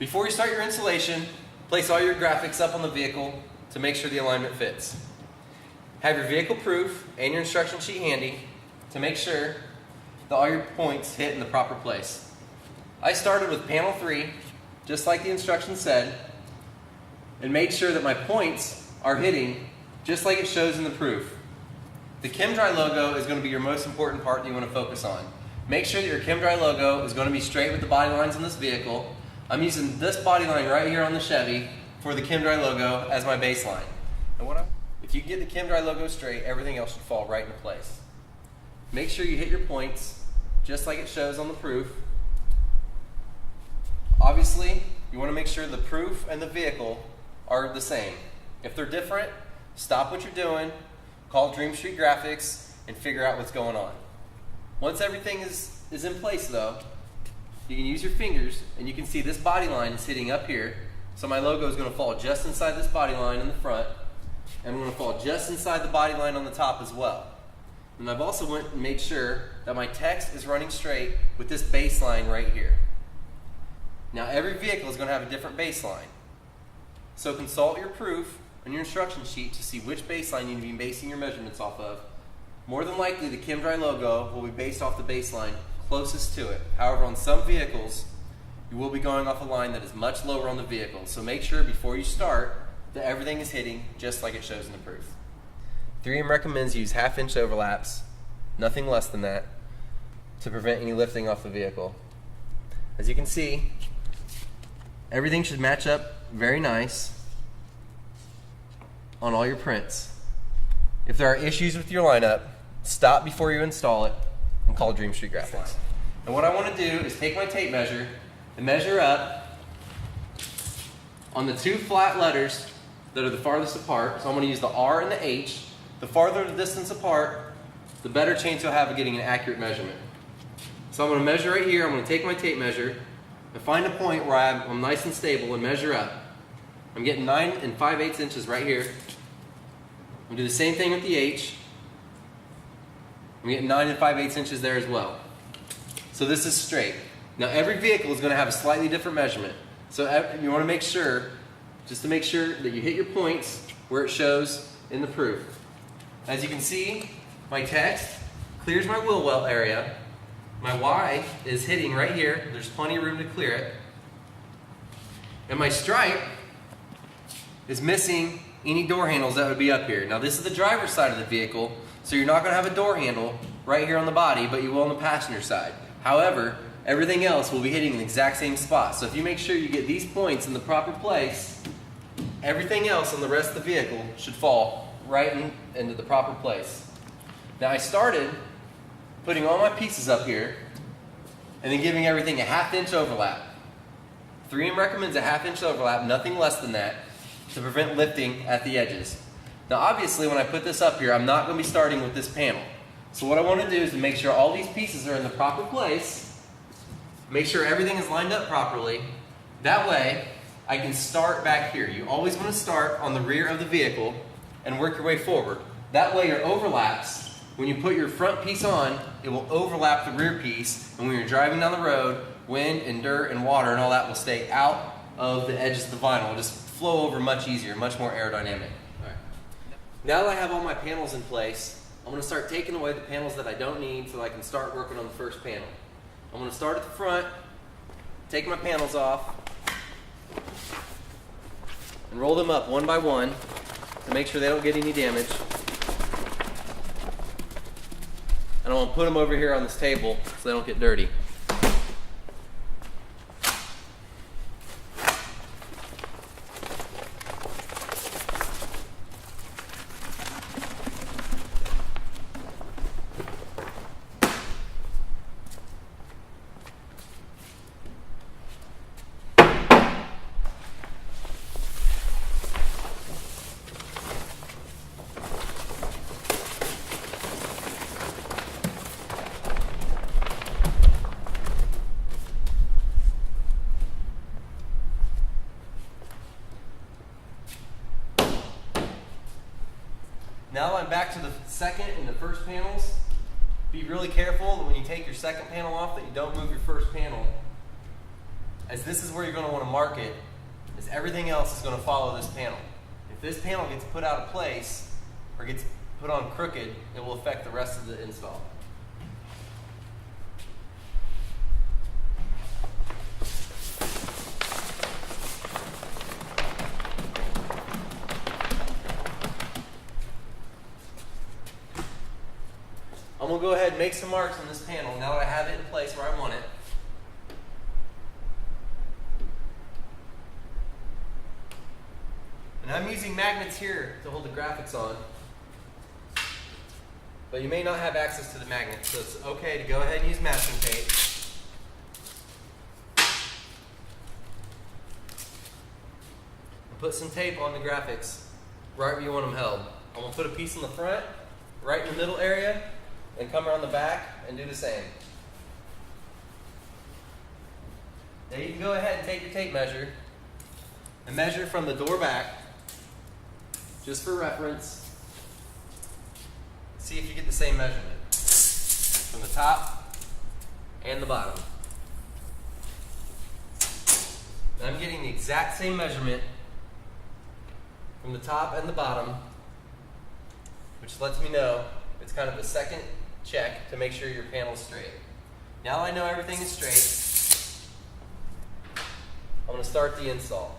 Before you start your installation, place all your graphics up on the vehicle to make sure the alignment fits. Have your vehicle proof and your instruction sheet handy to make sure that all your points hit in the proper place. I started with panel 3, just like the instructions said, and made sure that my points are hitting just like it shows in the proof. The ChemDry logo is going to be your most important part that you want to focus on. Make sure that your ChemDry logo is going to be straight with the body lines in this vehicle. I'm using this body line right here on the Chevy for the ChemDry logo as my baseline. And if you get the ChemDry logo straight, everything else should fall right into place. Make sure you hit your points just like it shows on the proof. Obviously, you want to make sure the proof and the vehicle are the same. If they're different, stop what you're doing, call Dream Street Graphics, and figure out what's going on. Once everything is in place though, you can use your fingers and you can see this body line is hitting up here. So my logo is going to fall just inside this body line in the front, and I'm going to fall just inside the body line on the top as well. And I've also went and made sure that my text is running straight with this baseline right here. Now every vehicle is going to have a different baseline. So consult your proof and your instruction sheet to see which baseline you need to be basing your measurements off of. More than likely the ChemDry logo will be based off the baseline closest to it. However, on some vehicles, you will be going off a line that is much lower on the vehicle. So make sure before you start that everything is hitting just like it shows in the proof. 3M recommends use 1/2 inch overlaps, nothing less than that, to prevent any lifting off the vehicle. As you can see, everything should match up very nice on all your prints. If there are issues with your lineup, stop before you install it and call Dream Street Graphics. And what I want to do is take my tape measure and measure up on the 2 flat letters that are the farthest apart. So I'm going to use the R and the H. The farther the distance apart, the better chance you'll have of getting an accurate measurement. So I'm going to measure right here. I'm going to take my tape measure and find a point where I'm nice and stable and measure up. I'm getting 9 5/8 inches right here. I'm going to do the same thing with the H. I'm getting 9 5/8 inches there as well. So this is straight. Now every vehicle is going to have a slightly different measurement. So you want to make sure, just to make sure that you hit your points where it shows in the proof. As you can see, my text clears my wheel well area. My Y is hitting right here. There's plenty of room to clear it. And my stripe is missing any door handles that would be up here. Now this is the driver's side of the vehicle, so you're not going to have a door handle right here on the body, but you will on the passenger side. However, everything else will be hitting in the exact same spot. So if you make sure you get these points in the proper place, everything else on the rest of the vehicle should fall right into the proper place. Now I started putting all my pieces up here and then giving everything a 1/2 inch overlap. 3M recommends a 1/2 inch overlap, nothing less than that, to prevent lifting at the edges. Now obviously when I put this up here, I'm not going to be starting with this panel. So what I want to do is to make sure all these pieces are in the proper place, make sure everything is lined up properly. That way I can start back here. You always want to start on the rear of the vehicle and work your way forward. That way your overlaps, when you put your front piece on, it will overlap the rear piece, and when you're driving down the road, wind and dirt and water and all that will stay out of the edges of the vinyl. It'll just flow over much easier, much more aerodynamic. All right. Now that I have all my panels in place, I'm going to start taking away the panels that I don't need so that I can start working on the first panel. I'm going to start at the front, take my panels off, and roll them up one by one to make sure they don't get any damage. And I want to put them over here on this table so they don't get dirty. Now I'm back to the second and the first panels. Be really careful that when you take your second panel off that you don't move your first panel as this is where you're going to want to mark it, as everything else is going to follow this panel. If this panel gets put out of place or gets put on crooked, it will affect the rest of the install. I'm going to go ahead and make some marks on this panel now that I have it in place where I want it. And I'm using magnets here to hold the graphics on. But you may not have access to the magnet, so it's okay to go ahead and use masking tape. And put some tape on the graphics right where you want them held. I'm going to put a piece in the front, right in the middle area, and come around the back and do the same. Now you can go ahead and take your tape measure and measure from the door back, just for reference. See if you get the same measurement from the top and the bottom. And I'm getting the exact same measurement from the top and the bottom, which lets me know it's kind of a second check to make sure your panel's straight. Now I know everything is straight, I'm going to start the install.